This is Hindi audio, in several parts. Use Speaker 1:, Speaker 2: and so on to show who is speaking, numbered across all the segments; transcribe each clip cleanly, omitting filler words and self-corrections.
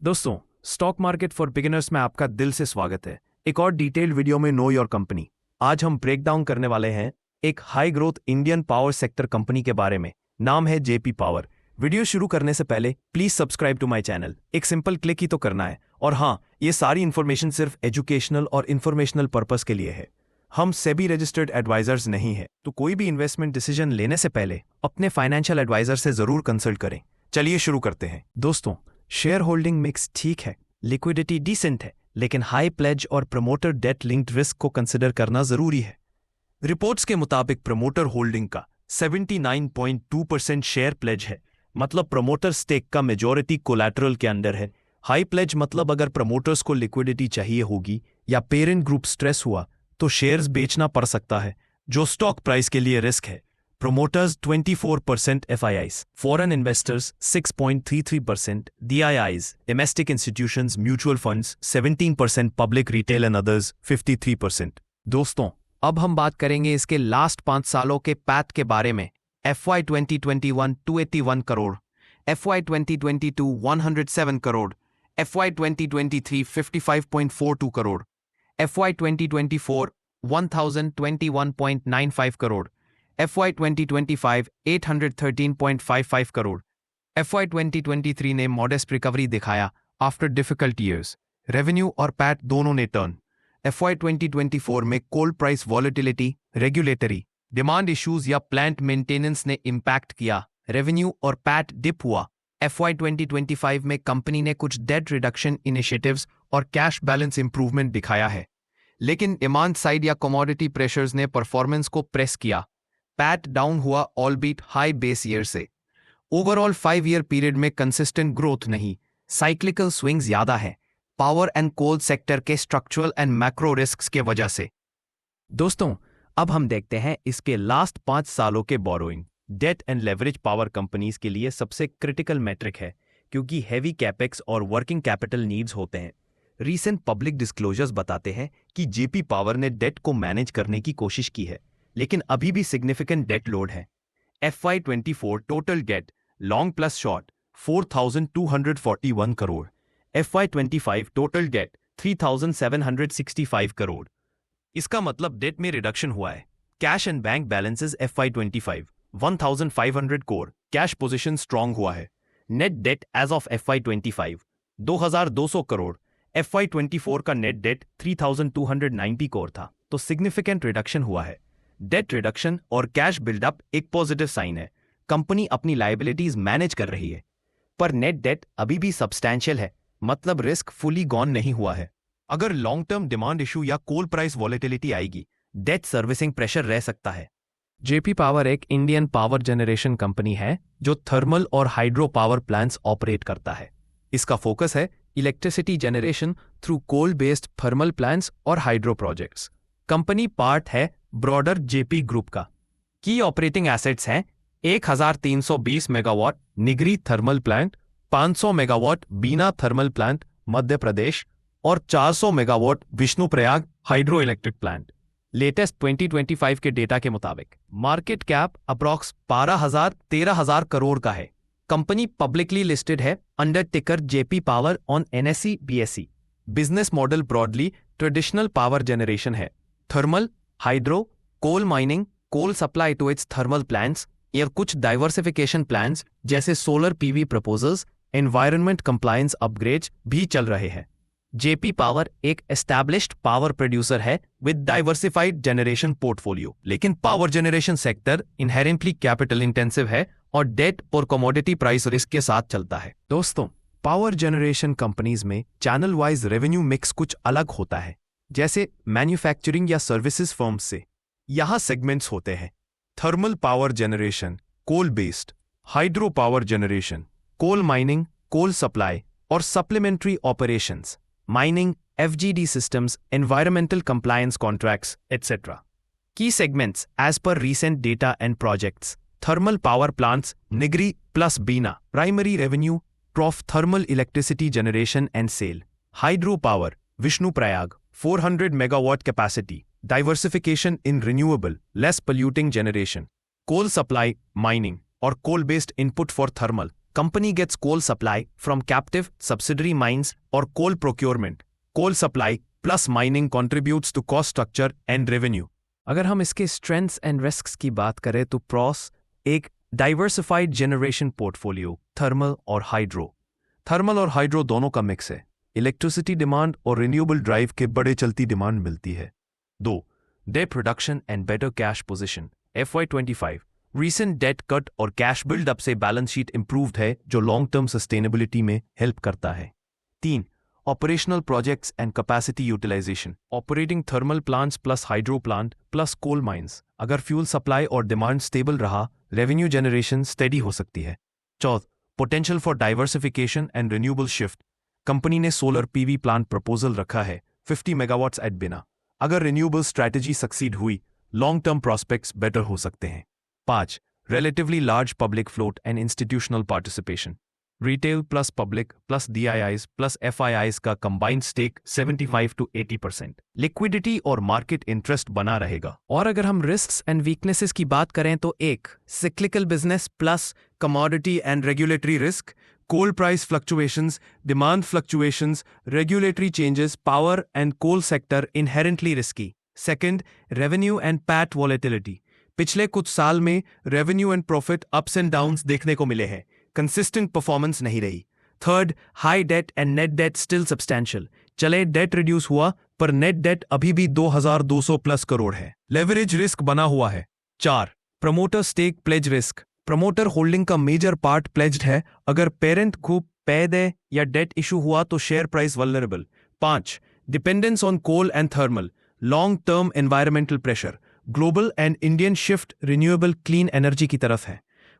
Speaker 1: दोस्तों, स्टॉक मार्केट फॉर बिगिनर्स में आपका दिल से स्वागत है। एक और डिटेल्ड वीडियो में नो योर कंपनी। आज हम ब्रेक डाउन करने वाले हैं एक high growth Indian power sector company के बारे में। नाम है जेपी पावर। वीडियो शुरू करने से पहले please subscribe to my channel. एक सिंपल क्लिक ही तो करना है। और हाँ, ये सारी इन्फॉर्मेशन सिर्फ एजुकेशनल और इन्फॉर्मेशनल पर्पस के लिए है। हम सेबी रजिस्टर्ड एडवाइजर्स नहीं है, तो कोई भी इन्वेस्टमेंट डिसीजन लेने से पहले अपने फाइनेंशियल एडवाइजर से जरूर कंसल्ट करें। चलिए शुरू करते हैं। दोस्तों, शेयर होल्डिंग मिक्स ठीक है, लिक्विडिटी डिसेंट है, लेकिन हाई प्लेज और प्रमोटर डेट लिंक्ड रिस्क को कंसिडर करना जरूरी है। रिपोर्ट्स के मुताबिक प्रमोटर होल्डिंग का 79.2% शेयर प्लेज है, मतलब प्रमोटर स्टेक का मेजॉरिटी कोलैटरल के अंडर है। हाई प्लेज मतलब अगर प्रमोटर्स को लिक्विडिटी चाहिए होगी या पेरेंट ग्रुप स्ट्रेस हुआ तो शेयर्स बेचना पड़ सकता है, जो स्टॉक प्राइस के लिए रिस्क है। Promoters 24% FIIs, foreign investors 6.33%, DIIs, domestic institutions, mutual funds 17%, public retail and others 53%। दोस्तों, अब हम बात करेंगे इसके लास्ट 5 सालों के पैट के बारे में। FY 2021 281 crore, FY 2022 107 crore, FY 2023 55.42 crore, FY 2024 1021.95 crore, FY 2025 813.55 crore. FY 2023 ने मॉडेस्ट रिकवरी दिखाया आफ्टर डिफिकल्ट ईयर्स। रेवेन्यू और पैट दोनों ने टर्न। FY 2024 में coal price volatility, regulatory demand issues या प्लांट मेंटेनेंस ने इंपैक्ट किया, रेवेन्यू और पैट डिप हुआ। FY 2025 में कंपनी ने कुछ डेट रिडक्शन इनिशिएटिव्स और कैश बैलेंस इंप्रूवमेंट दिखाया है, लेकिन डिमांड साइड या कमोडिटी प्रेशर्स ने परफॉर्मेंस को प्रेस किया। पैट डाउन हुआ albeit high base year से। ओवरऑल 5 ईयर पीरियड में कंसिस्टेंट ग्रोथ नहीं, साइक्लिकल स्विंग्स ज्यादा है, पावर एंड कोल सेक्टर के स्ट्रक्चरल एंड मैक्रो रिस्क्स के वजह से। दोस्तों, अब हम देखते हैं इसके लास्ट 5 सालों के borrowing. Debt and leverage power companies के लिए सबसे क्रिटिकल मैट्रिक है, क्योंकि हैवी कैपेक्स और वर्किंग कैपिटल नीड्स होते हैं। रीसेंट पब्लिक डिस्क्लोजर्स बताते हैं कि जेपी पावर ने डेट को मैनेज करने की कोशिश की है, लेकिन अभी भी सिग्निफिकेंट डेट लोड है। FY 24 total debt long plus short 4241 crore, FY 25 total debt 3765 crore. इसका मतलब डेट में रिडक्शन हुआ है। Cash and bank balances FY 25 1500 करोड़, कैश पोजीशन स्ट्रांग हुआ है। Net debt as of FY 25 2200 crore, FY 24 का नेट डेट 3290 करोड़ था, तो सिग्निफिकेंट रिडक्शन हुआ है। डेट रिडक्शन और कैश बिल्डअप एक पॉजिटिव साइन है। कंपनी अपनी लायबिलिटीज मैनेज कर रही है, पर नेट डेट अभी भी सब्सटैंशियल है, मतलब रिस्क फुली गॉन नहीं हुआ है। अगर लॉन्ग टर्म डिमांड इशू या कोल प्राइस वॉलेटिलिटी आएगी, डेट सर्विसिंग प्रेशर रह सकता है। जेपी पावर एक इंडियन पावर जनरेशन कंपनी है जो थर्मल और हाइड्रो पावर प्लांट्स ऑपरेट करता है। इसका फोकस है electricity generation through coal based thermal plants और हाइड्रो प्रोजेक्ट्स। कंपनी पार्ट है ब्रॉडर जेपी ग्रुप का। की ऑपरेटिंग एसेट्स हैं 1320 megawatt Nigrie thermal plant, 500 megawatt Bina thermal plant Madhya Pradesh और 400 megawatt Vishnuprayag hydro electric plant. Latest 2025 के डेटा के मुताबिक मार्केट कैप अप्रॉक्स 13,000 करोड़ का है। कंपनी पब्लिकली लिस्टेड है under ticker JP power on NSE BSE। Business model broadly traditional power generation है, thermal, hydro, coal mining, coal supply to its thermal plants या कुछ डाइवर्सिफिकेशन प्लान्स जैसे solar PV proposals, environment compliance upgrades भी चल रहे हैं। जेपी पावर एक एस्टैब्लिश्ड पावर प्रोड्यूसर है विद डाइवर्सिफाइड जनरेशन पोर्टफोलियो, लेकिन power generation sector inherently capital intensive है और डेट और कमोडिटी प्राइस रिस्क के साथ चलता है। दोस्तों, पावर जनरेशन कंपनीज में चैनल वाइज रेवेन्यू मिक्स कुछ अलग होता है, जैसे मैन्युफैक्चरिंग या सर्विसेज फर्म्स से। यहां सेगमेंट्स होते हैं: thermal power generation, coal based, hydro power generation, coal mining, coal supply और supplementary operations, mining, FGD systems, environmental compliance contracts etcetera. Key segments as per recent data and projects: thermal power plants Nigri plus Bina, primary revenue through thermal electricity generation and sale. Hydro power Vishnuprayag 400 megawatt capacity, diversification in renewable, less polluting generation. Coal supply, mining और coal-based input for thermal, Company gets coal supply from captive subsidiary mines or coal procurement. Coal supply plus mining contributes to cost structure and revenue. अगर हम इसके strengths and risks की बात करें तो pros एक diversified generation portfolio, thermal और hydro. Thermal और hydro दोनों का mix है. Electricity demand और renewable drive के बड़े चलती demand मिलती है. 2. Debt reduction and better cash position. FY25 Recent debt cut और cash build-up से balance sheet improved है जो long-term sustainability में help करता है. 3. Operational projects and capacity utilization. Operating thermal plants plus hydro plant plus coal mines. अगर fuel supply और demand stable रहा, revenue generation steady हो सकती है. 4. Potential for diversification and renewable shift. Company ने solar PV plant proposal रखा है 50 megawatts at बिना. अगर renewable strategy succeed हुई, long-term prospects better हो सकते हैं. 5. Relatively large public float and institutional participation. Retail plus public plus DIIs plus FIIs का combined stake 75 to 80%. Liquidity और market interest बना रहेगा. और अगर हम risks and weaknesses की बात करें तो 1. Cyclical business plus commodity and regulatory risk. Coal price fluctuations, demand fluctuations, regulatory changes, power and coal sector inherently risky. Second, revenue and PAT volatility. पिछले कुछ साल में revenue and profit ups and downs देखने को मिले हैं. कंसिस्टेंट परफॉर्मेंस नहीं रही. Third, high debt and net debt still substantial. चले डेट रिड्यूस हुआ पर नेट डेट अभी भी 2200 प्लस करोड़ है. लेवरेज रिस्क बना हुआ है. 4. Promoter stake pledge risk. Promoter holding का मेजर पार्ट प्लेज्ड है. अगर पेरेंट ग्रुप पे दे या डेट इशू हुआ तो share price vulnerable. 5. Dependence on coal and thermal. Long term environmental pressure. Global and Indian shift renewable clean energy की तरफ है.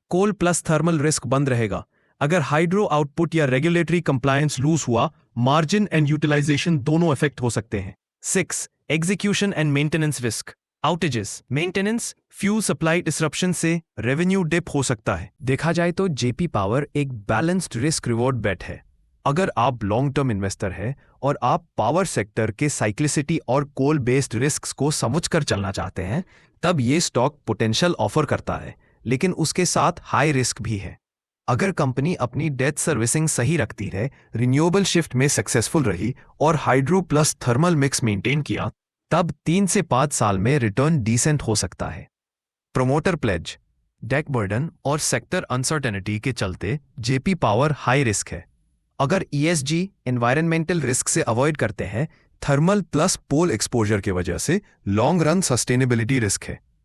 Speaker 1: कोल प्लस थर्मल रिस्क बंद रहेगा. अगर हाइड्रो आउटपुट या रेगुलेटरी कंप्लायंस लूज हुआ, मार्जिन एंड यूटिलाइजेशन दोनों इफेक्ट हो सकते हैं. 6. Execution and maintenance risk. Outages, maintenance, fuel supply disruption से रेवेन्यू डिप हो सकता है. देखा जाए तो जेपी पावर एक बैलेंस्ड रिस्क रिवॉर्ड बेट है. अगर आप लॉन्ग टर्म इन्वेस्टर हैं और आप पावर सेक्टर के साइक्लिसिटी और कोल बेस्ड रिस्क्स को समझकर चलना चाहते हैं, तब ये स्टॉक पोटेंशियल ऑफर करता है, लेकिन उसके साथ हाई रिस्क भी है. अगर कंपनी अपनी डेट सर्विसिंग सही रखती है, रिन्यूएबल शिफ्ट में सक्सेसफुल रही और hydro plus thermal mix maintain किया, तब 3 से 5 साल में रिटर्न डिसेंट हो सकता है. प्रमोटर प्लेज, डेट बर्डन और सेक्टर अनसर्टेनिटी के चलते जेपी पावर हाई रिस्क है. अगर ESG एनवायरमेंटल रिस्क से अवॉइड करते हैं, थर्मल प्लस पोल एक्सपोजर की वजह से लॉन्ग रन सस्टेनेबिलिटी रिस्क है.